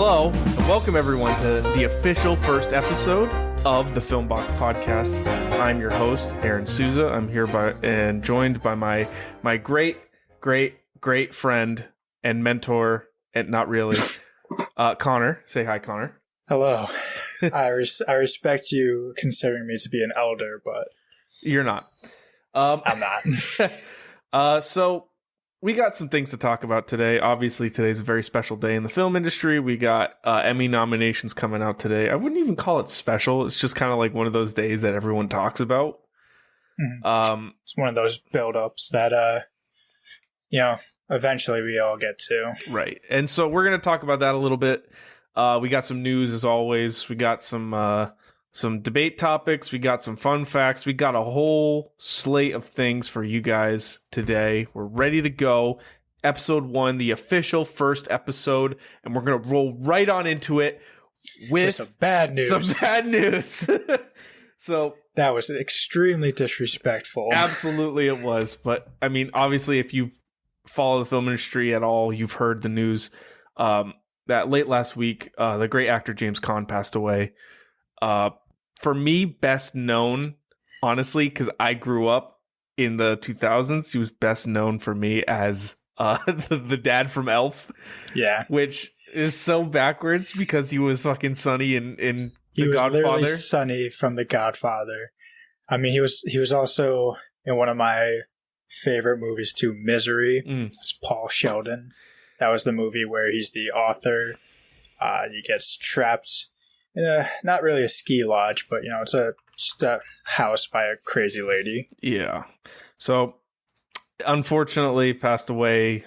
Hello, and welcome everyone to the official first episode of the Filmbox Podcast. I'm your host, Aaron Souza. I'm here and joined by my great friend and mentor, and not really, Connor. Say hi, Connor. Hello. I respect you considering me to be an elder, but you're not. I'm not. So we got some things to talk about today. Obviously, today's a very special day in the film industry. We got Emmy nominations coming out today. I wouldn't even call it special. It's just kind of like one of those days that everyone talks about. It's one of those build-ups that, eventually we all get to. Right. And so we're going to talk about that a little bit. We got some news, as always. We got some debate topics. We got some fun facts. We got a whole slate of things for you guys today. We're ready to go. Episode 1, the official first episode, and we're going to roll right on into it with some bad news. So that was extremely disrespectful. Absolutely it was. But I mean, obviously, if you follow the film industry at all, you've heard the news that late last week, the great actor James Caan passed away. For me, best known, honestly, because I grew up in the 2000s, he was best known for me as the dad from Elf. Yeah. Which is so backwards because he was fucking Sonny in The Godfather. Literally Sonny from The Godfather. I mean, he was also in one of my favorite movies too, Misery. It's Paul Sheldon. That was the movie where he's the author. He gets trapped in not really a ski lodge, but it's just a house by a crazy lady. Yeah. So unfortunately passed away.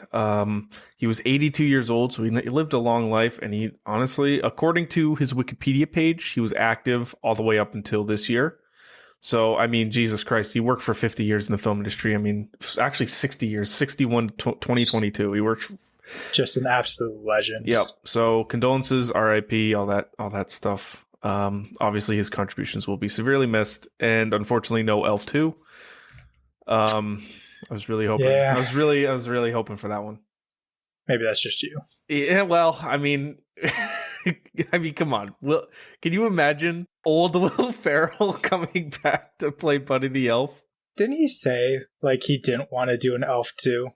He was 82 years old, so he lived a long life, and he honestly, according to his Wikipedia page, he was active all the way up until this year. So, I mean, Jesus Christ, he worked for 50 years in the film industry. I mean, actually 60 years, 61 to 2022. He worked just an absolute legend. Yep. So condolences, RIP, all that stuff. Obviously his contributions will be severely missed, and unfortunately no Elf 2. I was really hoping. Yeah. I was really hoping for that one. Maybe that's just you. Yeah, well, I mean come on. Can you imagine old Will Ferrell coming back to play Buddy the Elf? Didn't he say he didn't want to do an Elf 2?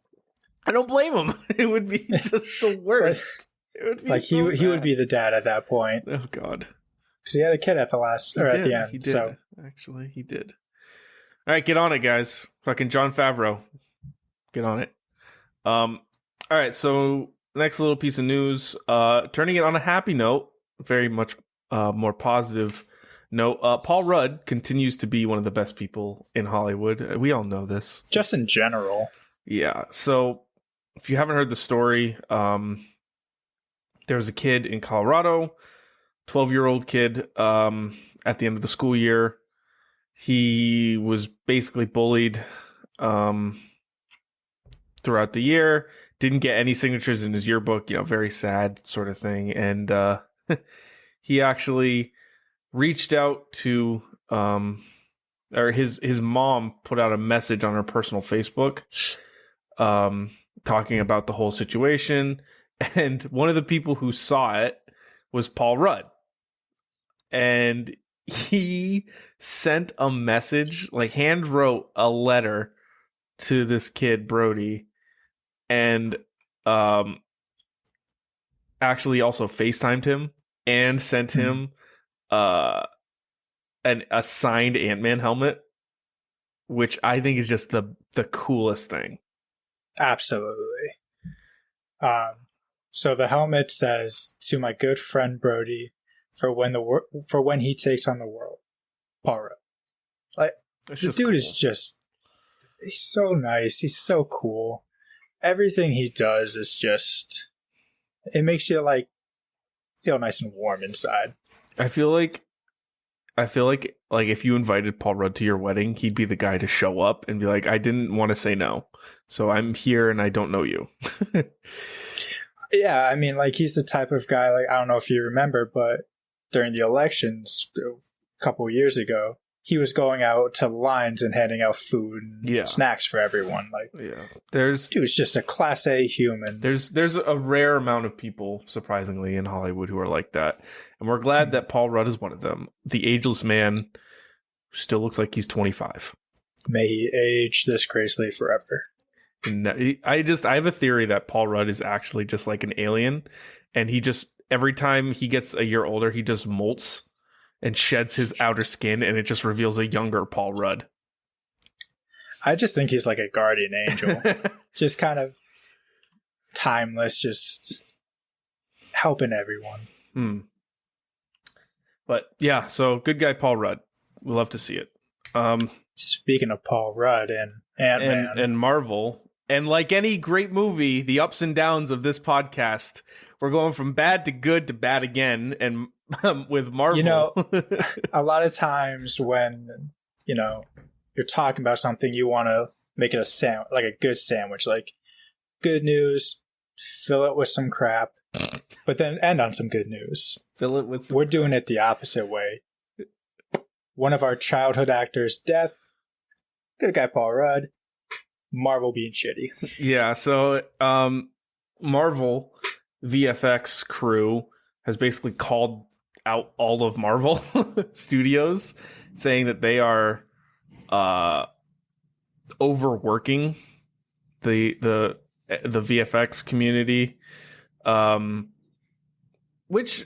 I don't blame him. It would be just the worst. It would be he would be the dad at that point. Oh God, because he had a kid at the end. He did. So actually, he did. All right, get on it, guys. Fucking Jon Favreau, get on it. All right, so next little piece of news. Turning it on a happy note, very much more positive note. Paul Rudd continues to be one of the best people in Hollywood. We all know this. Just in general. Yeah. So if you haven't heard the story, there was a kid in Colorado, 12-year-old kid, at the end of the school year. He was basically bullied throughout the year, didn't get any signatures in his yearbook, very sad sort of thing. And he actually reached out to, or his mom put out a message on her personal Facebook talking about the whole situation. And one of the people who saw it was Paul Rudd. And he sent a message, hand wrote a letter to this kid, Brody, and actually also FaceTimed him and sent him a signed Ant-Man helmet, which I think is just the coolest thing. Absolutely. So the helmet says, "To my good friend Brody, for when he takes on the world, Paul Rudd." The dude cool. Is just, he's so nice. He's so cool. Everything he does is just, it makes you feel nice and warm inside. I feel like if you invited Paul Rudd to your wedding, he'd be the guy to show up and be like, "I didn't want to say no, so I'm here and I don't know you." Yeah, I mean, he's the type of guy, I don't know if you remember, but during the elections a couple years ago, he was going out to lines and handing out food and snacks for everyone. Like, dude's just a class A human. There's a rare amount of people, surprisingly, in Hollywood who are like that, and we're glad that Paul Rudd is one of them. The ageless man still looks like he's 25. May he age this gracefully forever. I have a theory that Paul Rudd is actually just like an alien, and he just, every time he gets a year older, he just molts and sheds his outer skin, and it just reveals a younger Paul Rudd. I just think he's like a guardian angel. Just kind of timeless, just helping everyone. But yeah, so good guy Paul Rudd. We love to see it. Speaking of Paul Rudd and Ant-Man. And Marvel, and like any great movie, the ups and downs of this podcast, we're going from bad to good to bad again, and with Marvel. You know, a lot of times when, you know, you're talking about something, you want to make it like a good sandwich, like good news, fill it with some crap, but then end on some good news. Fill it with some We're doing it the opposite way. One of our childhood actors' death, good guy Paul Rudd, Marvel being shitty. Yeah, so Marvel VFX crew has basically called out all of Marvel Studios, saying that they are overworking the VFX community, which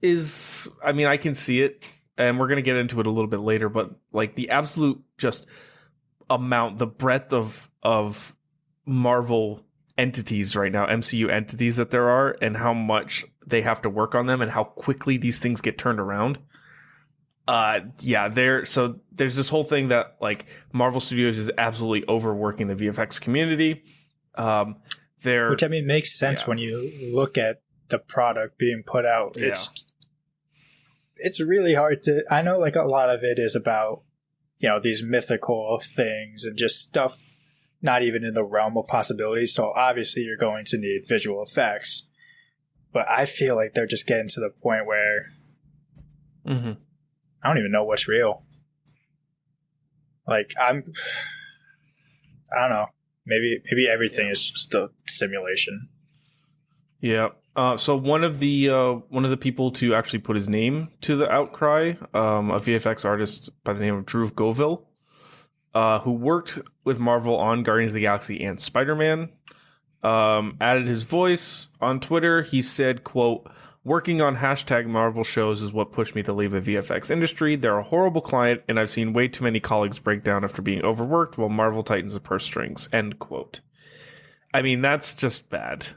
is, I mean, I can see it, and we're gonna get into it a little bit later, but like the absolute just amount, the breadth of Marvel entities right now, MCU entities that there are, and how much they have to work on them, and how quickly these things get turned around. So there's this whole thing that like Marvel Studios is absolutely overworking the VFX community. Which I mean makes sense when you look at the product being put out. It's really hard to. I know like a lot of it is about, you know, these mythical things and just stuff not even in the realm of possibilities. So obviously you're going to need visual effects. But I feel like they're just getting to the point where I don't even know what's real. Like I don't know. Maybe everything is just a simulation. Yeah. So one of the people to actually put his name to the outcry, a VFX artist by the name of Drew Goville, who worked with Marvel on Guardians of the Galaxy and Spider-Man, added his voice on Twitter. He said, quote, "Working on #Marvel shows is what pushed me to leave the VFX industry. They're a horrible client, and I've seen way too many colleagues break down after being overworked while Marvel tightens the purse strings." End quote. I mean, that's just bad.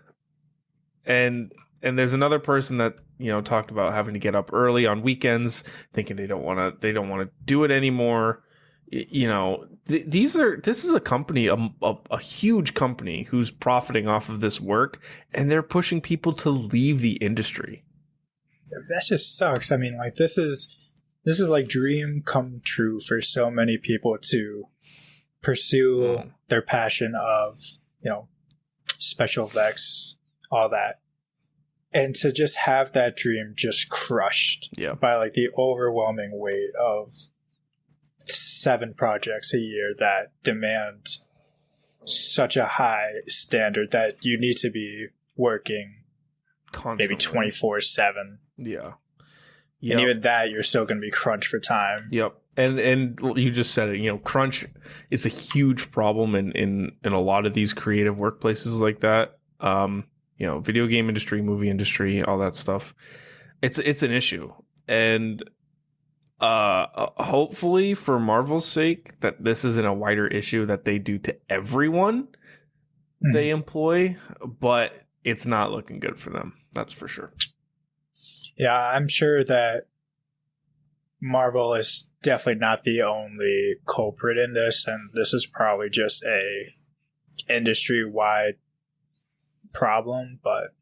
And there's another person that, you know, talked about having to get up early on weekends, thinking they don't want to do it anymore. You know, this is a company, a huge company who's profiting off of this work, and they're pushing people to leave the industry. That just sucks. I mean, like this is like dream come true for so many people to pursue their passion of, you know, special effects, all that, and to just have that dream just crushed by like the overwhelming weight of 7 projects a year that demand such a high standard that you need to be working constantly, maybe 24/7. Yeah. And even that, you're still going to be crunched for time. Yep. And you just said it, you know, crunch is a huge problem in a lot of these creative workplaces like that. You know, video game industry, movie industry, all that stuff. It's an issue. And hopefully for Marvel's sake that this isn't a wider issue that they do to everyone they employ, but it's not looking good for them. That's for sure. Yeah, I'm sure that Marvel is definitely not the only culprit in this, and this is probably just a industry-wide problem, but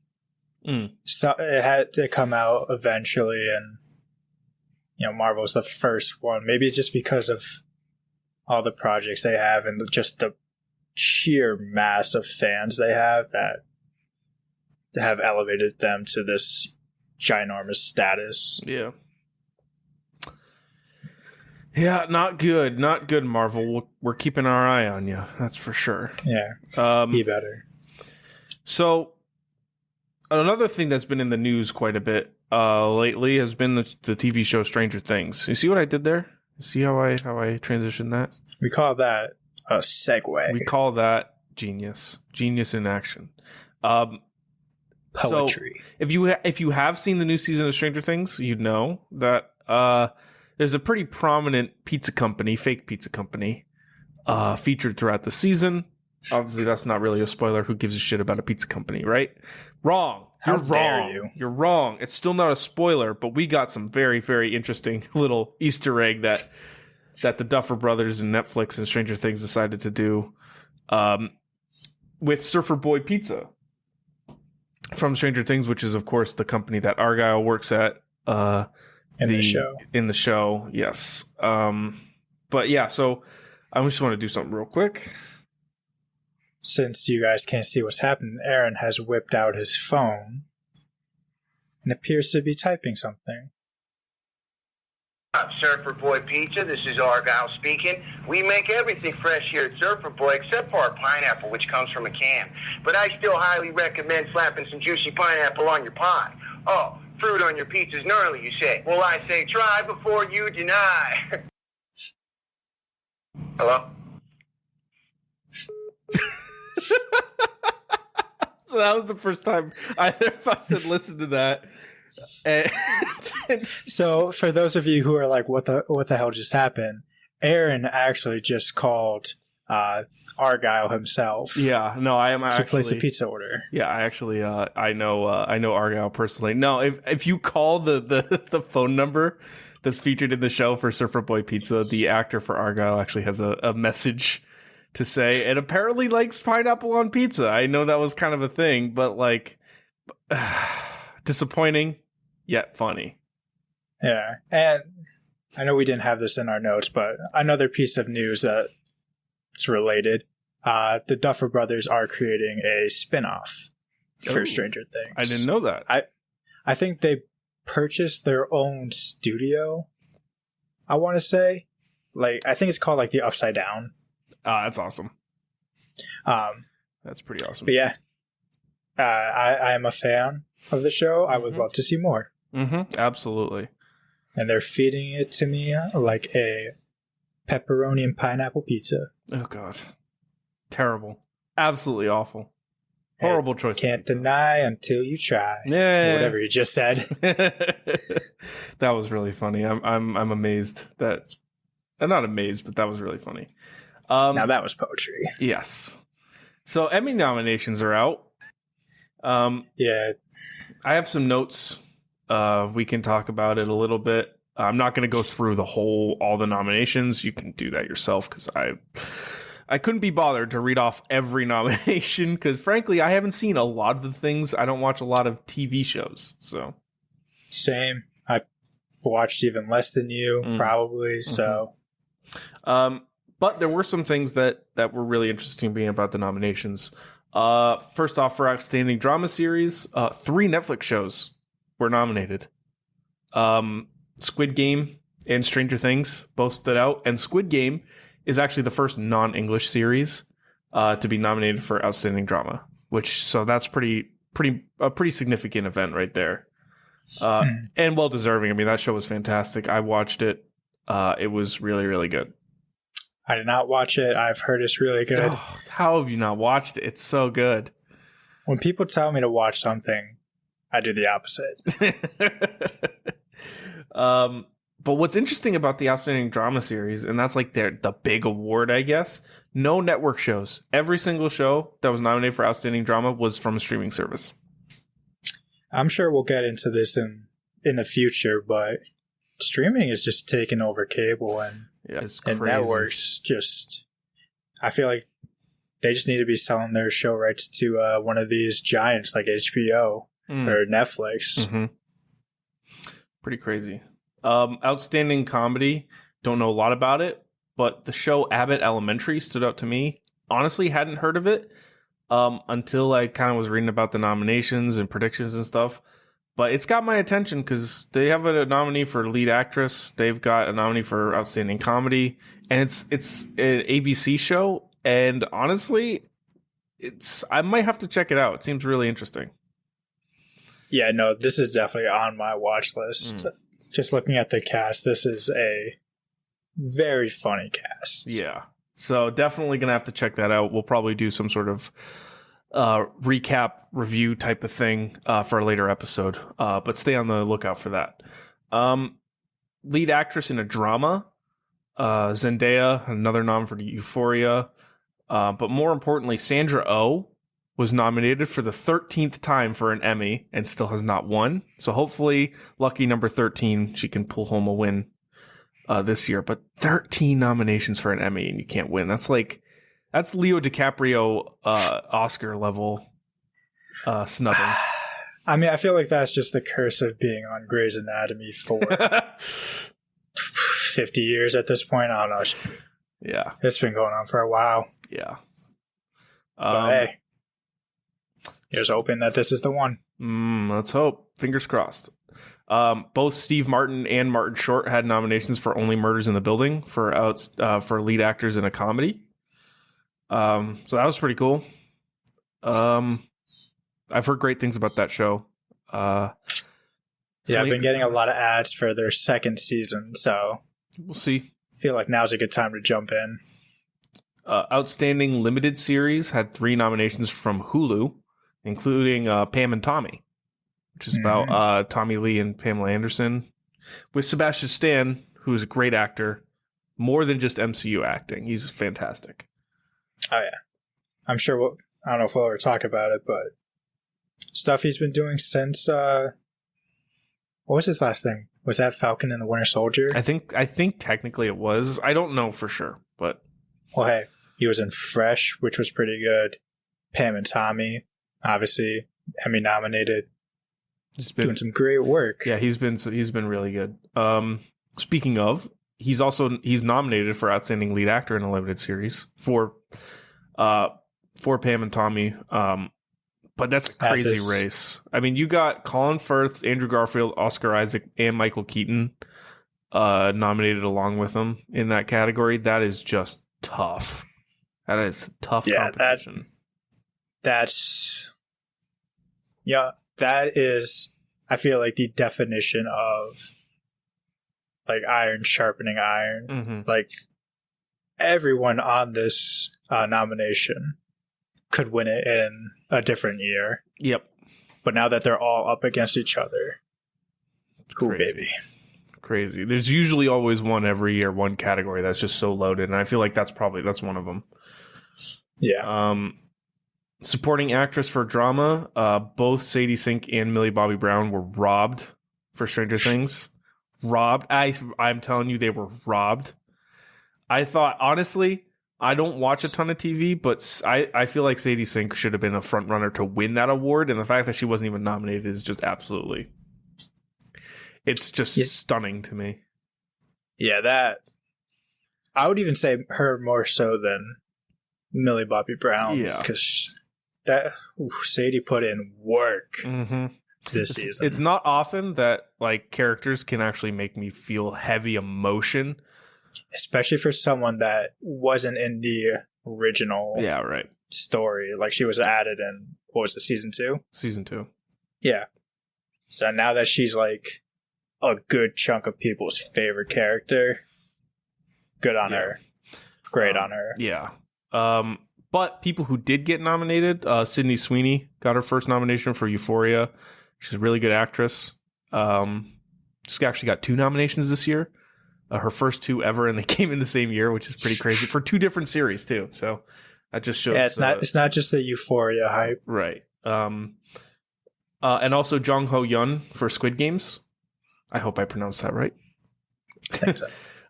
so it had to come out eventually, and you know, Marvel's the first one, maybe just because of all the projects they have and just the sheer mass of fans they have that have elevated them to this ginormous status. Yeah. Yeah, not good. Not good, Marvel. We're keeping our eye on you. That's for sure. Yeah, be better. So, another thing that's been in the news quite a bit lately has been the TV show Stranger Things. You see what I did there? You see how I transitioned that? We call that a segue. We call that genius. Genius in action. Poetry. So if you have seen the new season of Stranger Things, you'd know that there's a pretty prominent pizza company, fake pizza company, featured throughout the season. Obviously, that's not really a spoiler. Who gives a shit about a pizza company, right? Wrong. You're wrong. You're wrong. It's still not a spoiler, but we got some very, very interesting little Easter egg that the Duffer Brothers and Netflix and Stranger Things decided to do with Surfer Boy Pizza from Stranger Things, which is, of course, the company that Argyle works at in the show. Yes. But yeah, so I just want to do something real quick. Since you guys can't see what's happening, Aaron has whipped out his phone and appears to be typing something. Surfer Boy Pizza, this is Argyle speaking. We make everything fresh here at Surfer Boy except for our pineapple, which comes from a can. But I still highly recommend slapping some juicy pineapple on your pie. Oh, fruit on your pizza's gnarly, you say? Well, I say try before you deny. Hello? So that was the first time either of us had listened to that. So for those of you who are like, what the hell just happened? Aaron actually just called Argyle himself. Yeah, no, I am actually to place a pizza order. Yeah, I actually I know Argyle personally. No, if you call the phone number that's featured in the show for Surfer Boy Pizza, the actor for Argyle actually has a message to say, and apparently likes pineapple on pizza. I know that was kind of a thing, but like disappointing yet funny. Yeah, and I know we didn't have this in our notes, but another piece of news that is related. The Duffer Brothers are creating a spin-off for Stranger Things. I didn't know that. I think they purchased their own studio, I want to say. Like, I think it's called like the Upside Down. That's awesome. That's pretty awesome. But yeah, I am a fan of the show. I would love to see more. Absolutely. And they're feeding it to me like a pepperoni and pineapple pizza. Oh, God. Terrible. Absolutely awful. Horrible choice. Can't deny until you try. Yeah. Whatever you just said. That was really funny. I'm amazed that... I'm not amazed, but that was really funny. Now that was poetry. Yes. So Emmy nominations are out. Yeah. I have some notes. We can talk about it a little bit. I'm not going to go through all the nominations. You can do that yourself because I couldn't be bothered to read off every nomination because frankly, I haven't seen a lot of the things. I don't watch a lot of TV shows. So same. I've watched even less than you probably. So, but there were some things that were really interesting being about the nominations. First off, for Outstanding Drama Series, 3 Netflix shows were nominated. Squid Game and Stranger Things both stood out, and Squid Game is actually the first non-English series to be nominated for Outstanding Drama, so that's a pretty significant event right there. And well deserving. I mean, that show was fantastic. I watched it. It was really, really good. I did not watch it. I've heard it's really good. Oh, how have you not watched it? It's so good. When people tell me to watch something, I do the opposite. But what's interesting about the Outstanding Drama Series, and that's like the big award, I guess, no network shows. Every single show that was nominated for Outstanding Drama was from a streaming service. I'm sure we'll get into this in the future, but streaming is just taking over cable and networks. I feel like they just need to be selling their show rights to one of these giants like HBO or Netflix. Pretty crazy. Outstanding comedy. Don't know a lot about it, but the show Abbott Elementary stood out to me. Honestly, hadn't heard of it until I kind of was reading about the nominations and predictions and stuff. But it's got my attention because they have a nominee for lead actress. They've got a nominee for outstanding comedy, and it's an ABC show. And honestly, I might have to check it out. It seems really interesting. Yeah, no, this is definitely on my watch list. Just looking at the cast, this is a very funny cast. Yeah, so definitely gonna have to check that out. We'll probably do some sort of recap review type of thing for a later episode, but stay on the lookout for that. Lead actress in a drama, Zendaya, another nom for Euphoria, but more importantly, Sandra Oh was nominated for the 13th time for an Emmy and still has not won. So hopefully, lucky number 13, she can pull home a win this year. But 13 nominations for an Emmy and you can't win. That's Leo DiCaprio Oscar level snubbing. I mean, I feel like that's just the curse of being on Grey's Anatomy for 50 years at this point. I don't know. Yeah. It's been going on for a while. Yeah. But hey, here's hoping that this is the one. Let's hope. Fingers crossed. Both Steve Martin and Martin Short had nominations for Only Murders in the Building for lead actors in a comedy. So that was pretty cool. I've heard great things about that show. I've been getting a lot of ads for their second season, so we'll see. I feel like now's a good time to jump in. Outstanding Limited Series had 3 nominations from Hulu, including Pam and Tommy, which is about Tommy Lee and Pamela Anderson, with Sebastian Stan, who is a great actor, more than just MCU acting. He's fantastic. Oh, yeah. I'm sure I don't know if we'll ever talk about it, but stuff he's been doing since, what was his last thing? Was that Falcon and the Winter Soldier? I think technically it was. I don't know for sure, but. Well, hey, he was in Fresh, which was pretty good. Pam and Tommy, obviously, Emmy nominated. He's been doing some great work. Yeah, he's been really good. Speaking of, he's nominated for Outstanding Lead Actor in a Limited Series for Pam and Tommy. But that's a crazy race. I mean, you got Colin Firth, Andrew Garfield, Oscar Isaac, and Michael Keaton nominated along with him in that category. That is just tough. That is tough competition. That is, I feel like, the definition of like iron sharpening iron. Mm-hmm. Like everyone on this nomination could win it in a different year. Yep. But now that they're all up against each other, cool, baby. Crazy. There's usually always one every year, one category that's just so loaded, and I feel like that's one of them. Yeah. Supporting actress for drama, both Sadie Sink and Millie Bobby Brown were robbed for Stranger Things. Robbed. I'm telling you, they were robbed. I thought, honestly, I don't watch a ton of TV, but I feel like Sadie Sink should have been a front runner to win that award, and the fact that she wasn't even nominated is just absolutely... It's just stunning to me. Yeah, that... I would even say her more so than Millie Bobby Brown. Yeah. Because Sadie put in work this season. It's not often that like characters can actually make me feel heavy emotion. Especially for someone that wasn't in the original story. Like she was added in, what was it, season 2? Season 2. Yeah. So now that she's like a good chunk of people's favorite character, good on her. Great on her. Yeah. But people who did get nominated, Sydney Sweeney got her first nomination for Euphoria. She's a really good actress. She's actually got 2 nominations this year. Her first 2 ever, and they came in the same year, which is pretty crazy for 2 different series too. So that just shows. Yeah, it's not just the Euphoria hype, right? And also Jong Ho Yun for Squid Games. I hope I pronounced that right. I think so.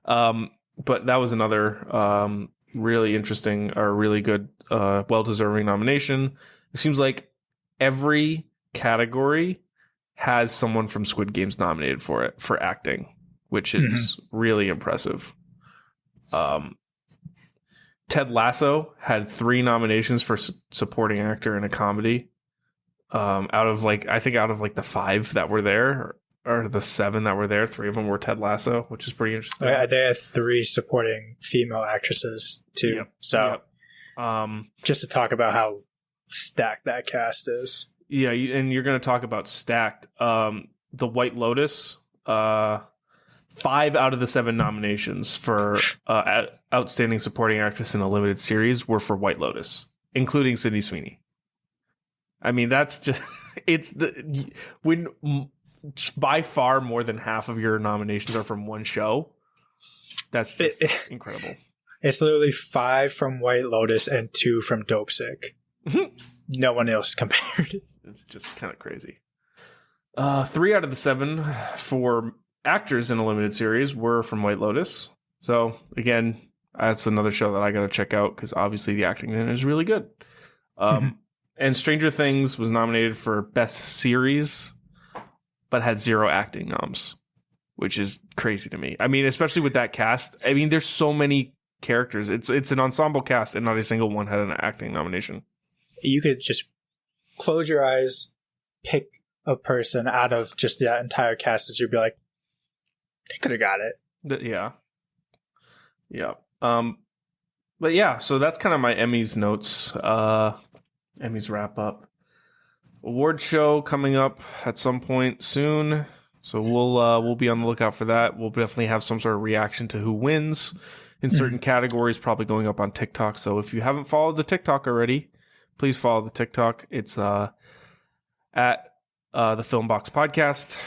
But that was another really interesting or really good, well-deserving nomination. It seems like every category has someone from Squid Games nominated for it for acting, which is really impressive. Ted Lasso had 3 nominations for supporting actor in a comedy. Out of like the 5 that were there, or the 7 that were there, 3 of them were Ted Lasso, which is pretty interesting. They had 3 supporting female actresses too. Yep. So Yep. Just to talk about how stacked that cast is. Yeah, and you're going to talk about stacked. The White Lotus, 5 out of the 7 nominations for Outstanding Supporting Actress in a Limited Series were for White Lotus, including Sydney Sweeney. I mean, that's just when by far more than half of your nominations are from one show. That's just incredible. It's literally 5 from White Lotus and 2 from Dope Sick. No one else compared. It's just kind of crazy. 3 out of the 7 for actors in a limited series were from White Lotus. So again, that's another show that I got to check out because obviously the acting in it is really good. And Stranger Things was nominated for Best Series, but had 0 acting noms, which is crazy to me. I mean, especially with that cast. I mean, there's so many characters. It's an ensemble cast, and not a single one had an acting nomination. You could just close your eyes, pick a person out of just that entire cast that you'd be like, they could have got it. Yeah. But yeah, so that's kind of my Emmys notes. Emmys wrap up. Award show coming up at some point soon, so we'll be on the lookout for that. We'll definitely have some sort of reaction to who wins in certain categories, probably going up on TikTok. So if you haven't followed the TikTok already, please follow the TikTok. It's at the Film Box Podcast.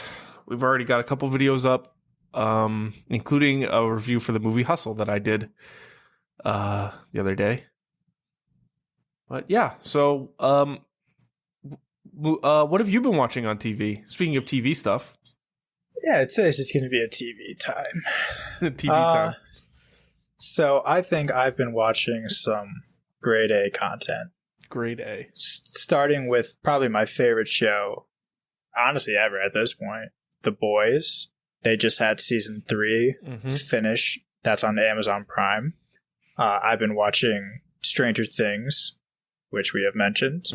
We've already got a couple videos up, including a review for the movie Hustle that I did the other day. But yeah, so what have you been watching on TV? Speaking of TV stuff. Yeah, it says it's going to be a TV time. TV time. So I think I've been watching some grade A content. Grade A. Starting with probably my favorite show, honestly, ever at this point, The Boys. They just had season 3 finish. That's on Amazon Prime. I've been watching Stranger Things, which we have mentioned,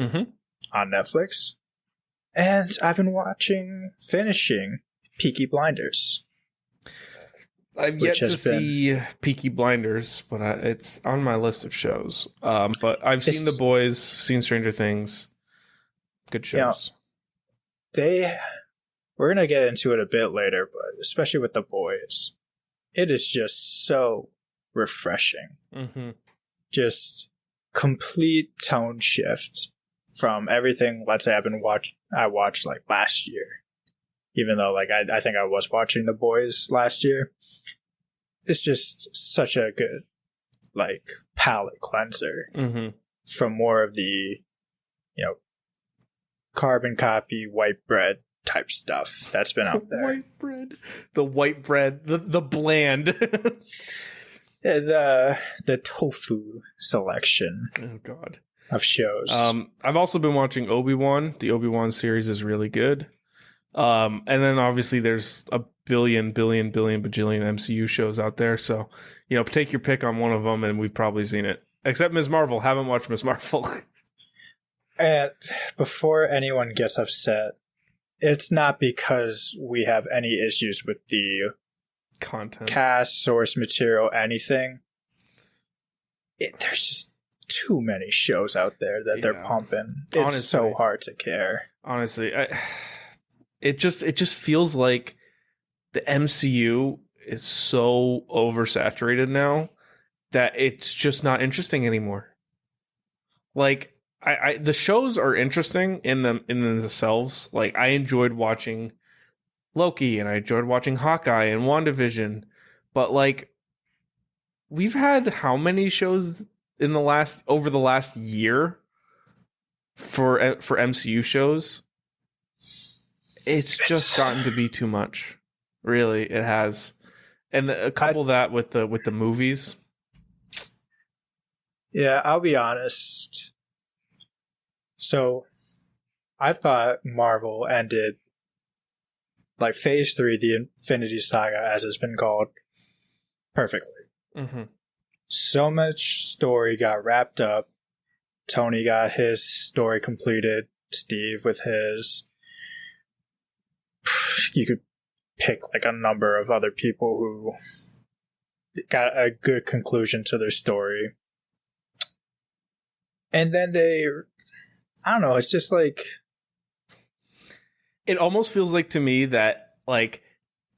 on Netflix. And I've been finishing Peaky Blinders. I've yet to see Peaky Blinders, but it's on my list of shows. But I've seen The Boys, seen Stranger Things. Good shows. We're going to get into it a bit later, but especially with The Boys, it is just so refreshing. Just complete tone shift from everything, let's say, I watched like last year. Even though like I think I was watching The Boys last year. It's just such a good like palate cleanser from more of the carbon copy white bread type stuff that's been out there. The white bread, the bland. The tofu selection. Oh God. Of shows. I've also been watching Obi-Wan. The Obi-Wan series is really good. And then obviously there's a billion bajillion MCU shows out there. So, take your pick on one of them and we've probably seen it. Except Ms. Marvel. Haven't watched Ms. Marvel. And before anyone gets upset, it's not because we have any issues with the content, cast, source material, anything. There's just too many shows out there that they're pumping. It's honestly, so hard to care. Honestly, it just feels like the MCU is so oversaturated now that it's just not interesting anymore. Like the shows are interesting in themselves. Like I enjoyed watching Loki and I enjoyed watching Hawkeye and WandaVision, but like we've had how many shows over the last year for MCU shows? It's just gotten to be too much. Really, it has. And a couple of that with the movies. Yeah, I'll be honest. So, I thought Marvel ended like Phase 3, the Infinity Saga, as it's been called, perfectly. So much story got wrapped up. Tony got his story completed. Steve with his. You could pick like a number of other people who got a good conclusion to their story. And then I don't know, it's just like... It almost feels like to me that like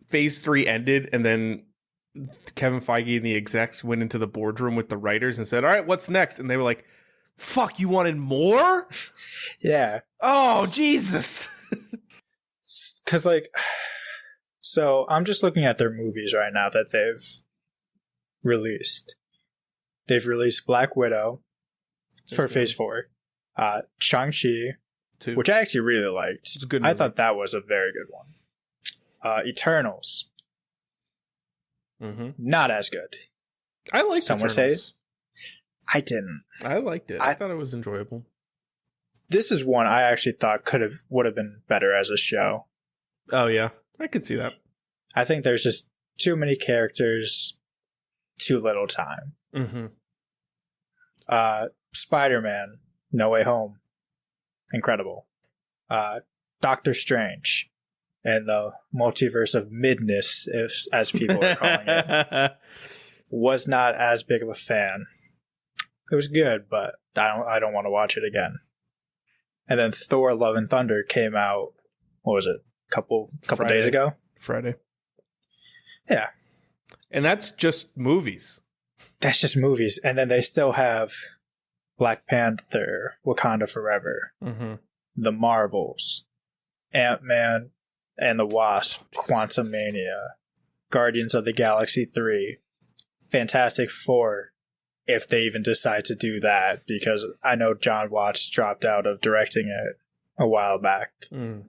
phase 3 ended and then Kevin Feige and the execs went into the boardroom with the writers and said, all right, what's next? And they were like, fuck, you wanted more? Yeah. Oh, Jesus. Because like, so I'm just looking at their movies right now that they've released. They've released Black Widow for phase 4. Shang-Chi, 2. which I actually really liked. It's a good I movie. thought that was a very good one. Eternals. Not as good. I liked Some would Eternals. say. I didn't. I liked it. I thought it was enjoyable. This is one I actually thought would have been better as a show. Oh, yeah. I could see that. I think there's just too many characters, too little time. Spider-Man, No Way Home. Incredible. Doctor Strange and the multiverse of midness, as people are calling it, was not as big of a fan. It was good, but I don't want to watch it again. And then Thor: Love and Thunder came out. What was it? Couple days ago. Friday. Yeah, and that's just movies. That's just movies, and then they still have Black Panther, Wakanda Forever, The Marvels, Ant-Man and the Wasp, Quantumania, Guardians of the Galaxy 3, Fantastic Four, if they even decide to do that, because I know John Watts dropped out of directing it a while back. And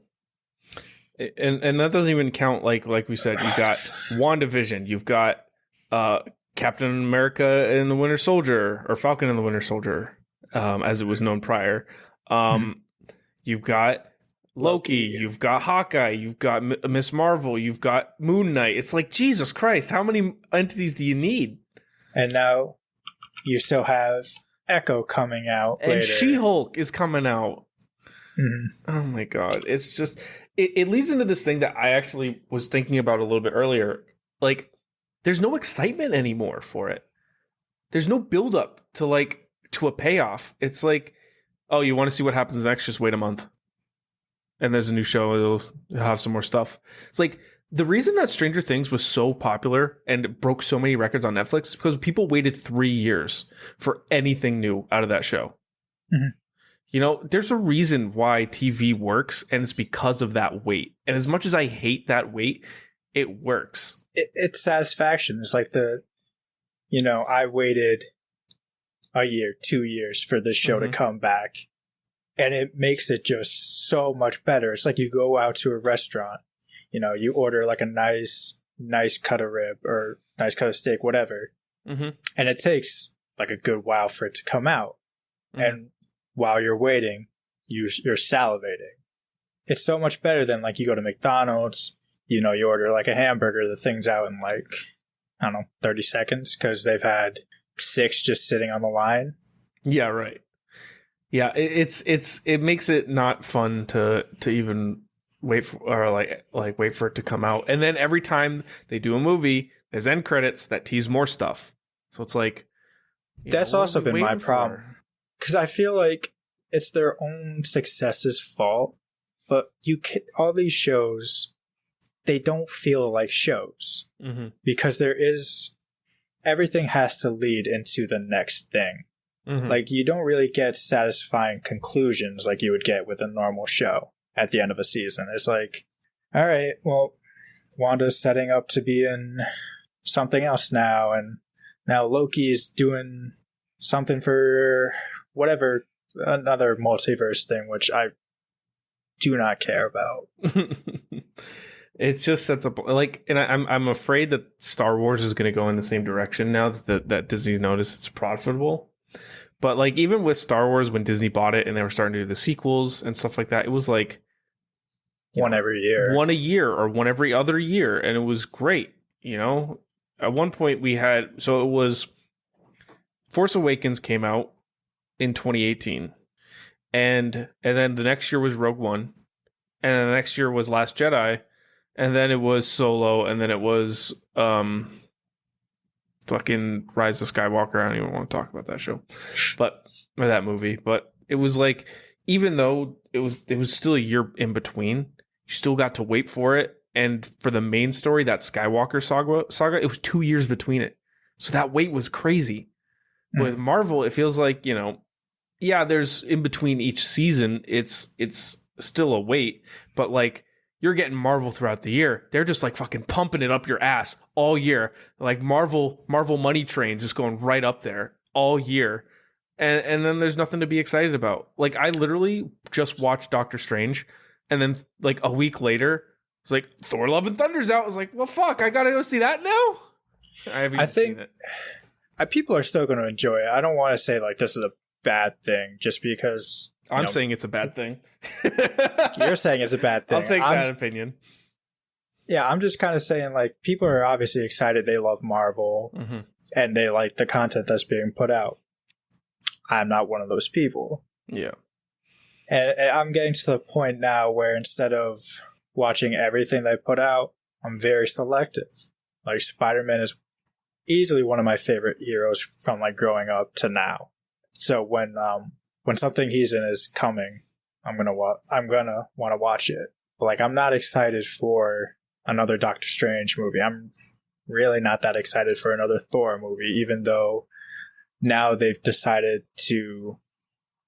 that doesn't even count, like we said, you got WandaVision, you've got Captain America and the Winter Soldier, or Falcon and the Winter Soldier, as it was known prior. You've got Loki, you've got Hawkeye, you've got Miss Marvel, you've got Moon Knight. It's like, Jesus Christ, how many entities do you need? And now you still have Echo coming out and later. She-Hulk is coming out. Oh my God. It's just, it leads into this thing that I actually was thinking about a little bit earlier. Like, there's no excitement anymore for it. There's no buildup to a payoff. It's like, oh, you want to see what happens next? Just wait a month. And there's a new show. It'll have some more stuff. It's like, the reason that Stranger Things was so popular and broke so many records on Netflix is because people waited 3 years for anything new out of that show. You know, there's a reason why TV works, and it's because of that wait. And as much as I hate that wait, it works. It's satisfaction. It's like I waited a year, 2 years for this show to come back, and it makes it just so much better. It's like you go out to a restaurant, you order like a nice cut of rib or nice cut of steak, whatever, and it takes like a good while for it to come out. And while you're waiting, you're salivating. It's so much better than like you go to McDonald's, you order like a hamburger, the thing's out in like, I don't know, 30 seconds because they've had 6 just sitting on the line. Yeah, right. Yeah, it makes it not fun to even wait for, or like wait for it to come out. And then every time they do a movie, there's end credits that tease more stuff. So it's like, that's also been my problem. Because I feel like it's their own success's fault, but all these shows, they don't feel like shows because everything has to lead into the next thing. Like, you don't really get satisfying conclusions like you would get with a normal show at the end of a season. It's like, all right, well, Wanda's setting up to be in something else now, and now Loki's doing something for whatever, another multiverse thing, which I do not care about. It just sets up and I'm afraid that Star Wars is going to go in the same direction now that Disney noticed it's profitable. But like, even with Star Wars, when Disney bought it and they were starting to do the sequels and stuff like that, it was like one every year, one a year or one every other year, and it was great. At one point it was Force Awakens came out in 2018, and then the next year was Rogue One, and then the next year was Last Jedi, and then it was Solo, and then it was fucking Rise of Skywalker. I don't even want to talk about that show, or that movie. But it was like, even though it was still a year in between, you still got to wait for it. And for the main story, that Skywalker saga, it was 2 years between it. So that wait was crazy. Mm. With Marvel, it feels like, yeah, there's in between each season, it's still a wait, but like, you're getting Marvel throughout the year. They're just like fucking pumping it up your ass all year. Like Marvel money train just going right up there all year. And then there's nothing to be excited about. Like, I literally just watched Doctor Strange, and then like a week later, it's like Thor: Love and Thunder's out. I was like, well, fuck, I gotta go see that now. I haven't even seen it. People are still going to enjoy it. I don't want to say like this is a bad thing just because I'm saying it's a bad thing. You're saying it's a bad thing. I'll take that opinion. Yeah, I'm just kind of saying, like, people are obviously excited. They love Marvel, and they like the content that's being put out. I'm not one of those people. Yeah. And I'm getting to the point now where instead of watching everything they put out, I'm very selective. Like, Spider-Man is easily one of my favorite heroes from, like, growing up to now. So when something he's in is coming, I'm gonna want to watch it. But like, I'm not excited for another Doctor Strange movie. I'm really not that excited for another Thor movie, even though now they've decided to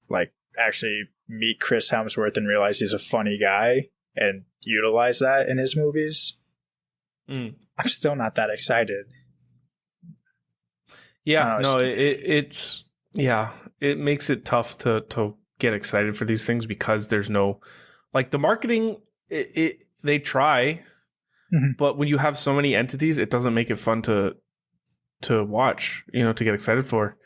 like actually meet Chris Hemsworth and realize he's a funny guy and utilize that in his movies. I'm still not that excited. Yeah, no, it's it makes it tough to get excited for these things because there's no, like, the marketing, they try, but when you have so many entities, it doesn't make it fun to watch, to get excited for.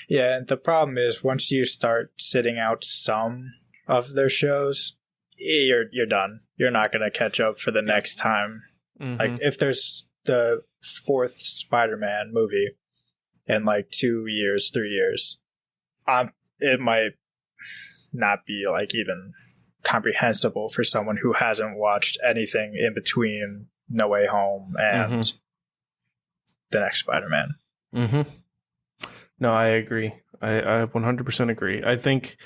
Yeah, and the problem is once you start sitting out some of their shows, you're done. You're not going to catch up for the next time. Like, if there's the 4th Spider-Man movie in like 2 years, 3 years, it might not be like even comprehensible for someone who hasn't watched anything in between No Way Home and the next Spider-Man. No, I agree. I 100% agree. I think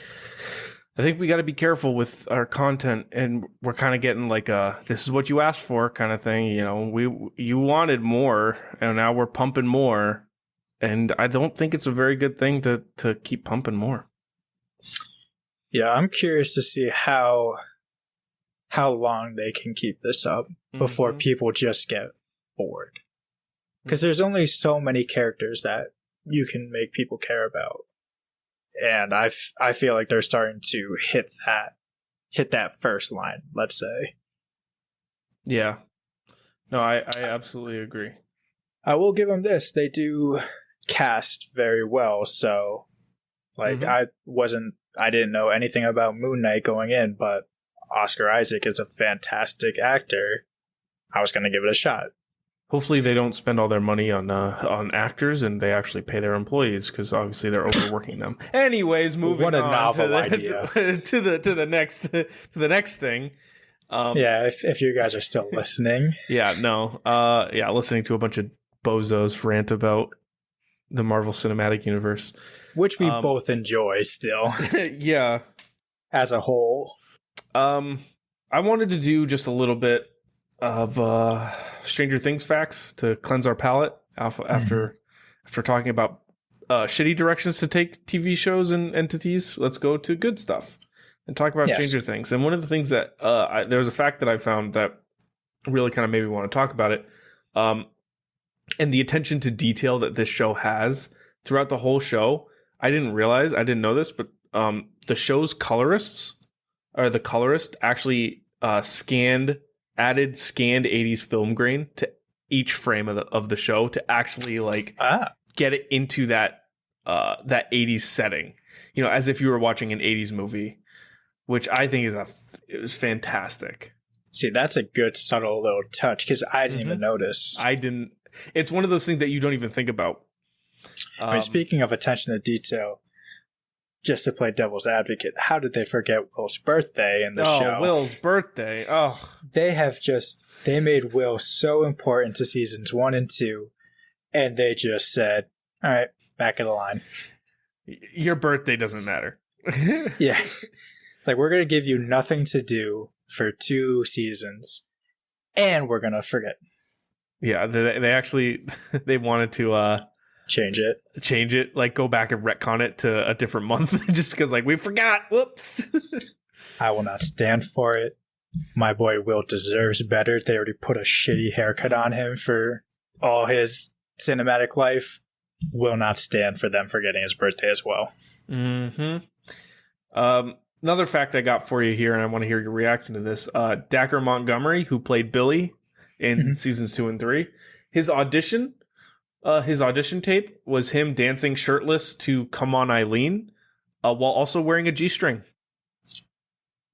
we got to be careful with our content, and we're kind of getting like a "this is what you asked for" kind of thing. You wanted more, and now we're pumping more, and I don't think it's a very good thing to keep pumping more. Yeah, I'm curious to see how long they can keep this up before people just get bored. Because there's only so many characters that you can make people care about. And I feel like they're starting to hit that first line, let's say. Yeah. No, I absolutely agree. I will give them this. They do cast very well, so like I didn't know anything about Moon Knight going in, but Oscar Isaac is a fantastic actor. I was going to give it a shot. Hopefully they don't spend all their money on actors and they actually pay their employees, because obviously they're overworking them. Anyways, moving on to the next thing. Yeah, if you guys are still listening. Listening to a bunch of bozos rant about the Marvel Cinematic Universe, which we both enjoy still. Yeah, as a whole. I wanted to do just a little bit of Stranger Things facts to cleanse our palate after talking about shitty directions to take TV shows and entities. Let's go to good stuff and talk about Stranger Things. And one of the things that there was a fact that I found that really kind of made me want to talk about it, and the attention to detail that this show has throughout the whole show. I didn't know this, but the show's colorist actually added scanned 80s film grain to each frame of the show to actually get it into that 80s setting, as if you were watching an 80s movie, which I think it was fantastic. See, that's a good subtle little touch, because I didn't even notice. It's one of those things that you don't even think about. Speaking of attention to detail, just to play devil's advocate, how did they forget Will's birthday in the show? Will's birthday. Oh, they made Will so important to seasons 1 and 2, and they just said, all right, back of the line. Your birthday doesn't matter. Yeah. It's like, we're going to give you nothing to do for 2 seasons, and we're going to forget. Yeah, they actually, they wanted to change it, like go back and retcon it to a different month just because like we forgot. Whoops. I will not stand for it. My boy Will deserves better. They already put a shitty haircut on him for all his cinematic life. Will not stand for them forgetting his birthday as well. Another fact I got for you here, and I want to hear your reaction to this. Dacker Montgomery, who played Billy in seasons 2 and 3, his audition tape was him dancing shirtless to "Come On Eileen," while also wearing a G-string.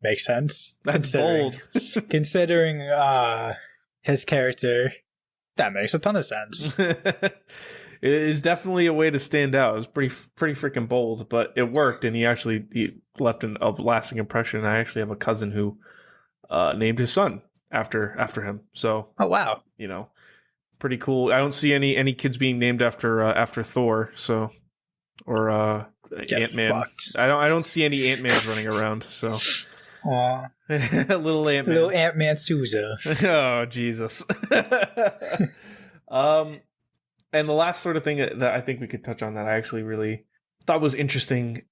Makes sense. That's bold. Considering his character, that makes a ton of sense. It is definitely a way to stand out. It was pretty freaking bold, but it worked, and he left a lasting impression. I actually have a cousin who named his son after him. So, oh wow, pretty cool. I don't see any kids being named after Thor, so or Ant-Man. I don't see any Ant-Mans running around. So, aw, little Ant-Man, little Ant-Man Souza. Oh Jesus. And the last sort of thing that I think we could touch on that I actually really thought was interesting,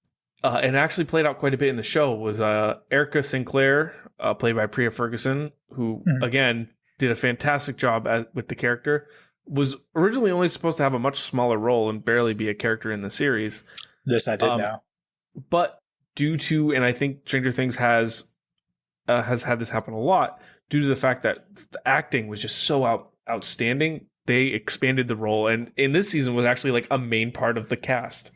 and actually played out quite a bit in the show, was Erica Sinclair, played by Priya Ferguson, who again did a fantastic job with the character. Was originally only supposed to have a much smaller role and barely be a character in the series. This I did know. But due to, and I think Stranger Things has had this happen a lot, due to the fact that the acting was just so outstanding, they expanded the role, and in this season was actually like a main part of the cast.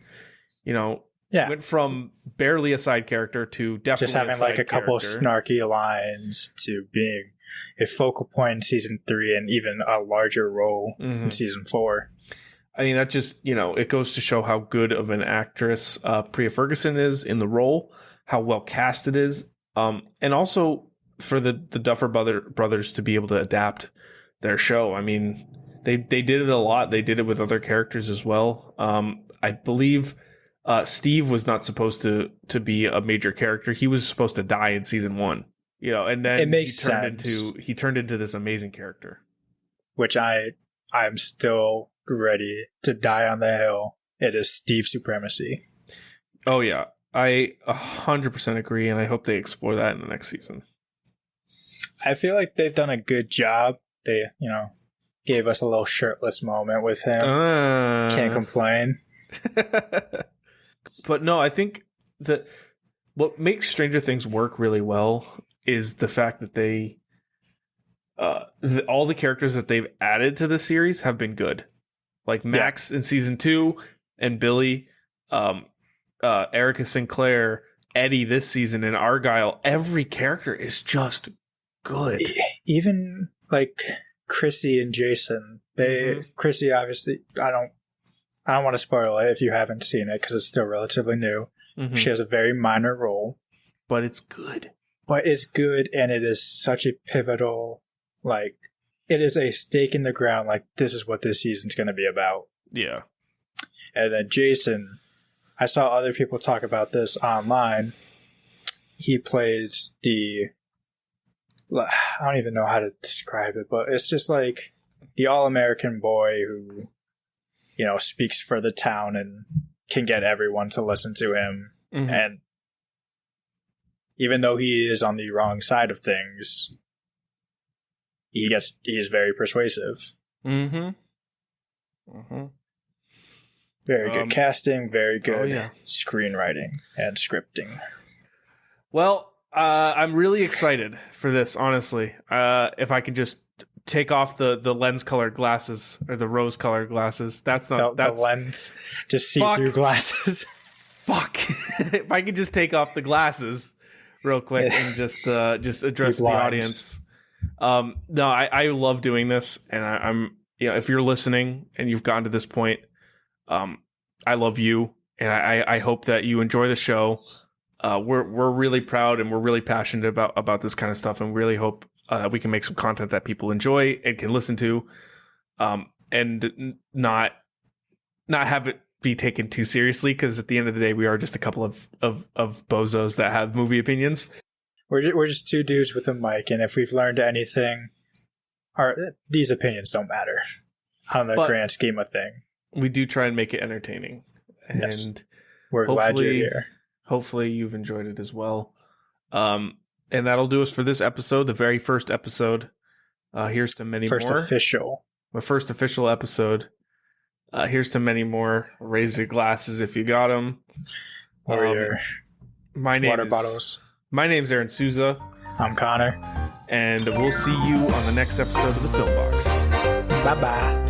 Went from barely a side character to definitely just having like a couple of snarky lines to being a focal point in season 3 and even a larger role in season 4. I mean, that just, it goes to show how good of an actress Priya Ferguson is in the role, how well cast it is, and also for the Duffer brothers to be able to adapt their show. I mean, they did it a lot. They did it with other characters as well. I believe Steve was not supposed to be a major character. He was supposed to die in season 1, and then it makes sense. He turned into this amazing character, which I'm still ready to die on the hill. It is Steve supremacy. Oh yeah, I 100% agree, and I hope they explore that in the next season. I feel like they've done a good job. They, gave us a little shirtless moment with him. Can't complain. But no, I think that what makes Stranger Things work really well is the fact that they all the characters that they've added to the series have been good. Like Max in season 2 and Billy, Erica Sinclair, Eddie this season, and Argyle. Every character is just good. Even like Chrissy and Jason. Chrissy, obviously, I don't want to spoil it if you haven't seen it because it's still relatively new. She has a very minor role, but it's good. And it is such a pivotal, like, it is a stake in the ground. Like, this is what this season's going to be about. Yeah. And then Jason, I saw other people talk about this online. He plays I don't even know how to describe it, but it's just like the all-American boy who, speaks for the town and can get everyone to listen to him. And even though he is on the wrong side of things, he's very persuasive. Very good casting, very good screenwriting and scripting. Well, I'm really excited for this, honestly. If I could just take off the lens-colored glasses or the rose-colored glasses. That's not... The lens. Just see-through glasses. Fuck. If I could just take off the glasses real quick and just address the audience. No, I love doing this, and I'm if you're listening and you've gotten to this point, I love you. and I hope that you enjoy the show. We're really proud and we're really passionate about this kind of stuff, and really hope we can make some content that people enjoy and can listen to, and not have it be taken too seriously, because at the end of the day, we are just a couple of bozos that have movie opinions. We're just two dudes with a mic, and if we've learned anything, these opinions don't matter on the grand scheme of thing. We do try and make it entertaining, and yes. We're glad you're here. Hopefully you've enjoyed it as well. And that'll do us for this episode, the very first episode. Here's to many more. My first official episode. Here's to many more. Raise your glasses if you got them. Or your water bottles. My name's Aaron Souza. I'm Connor. And we'll see you on the next episode of the Film Box. Bye-bye.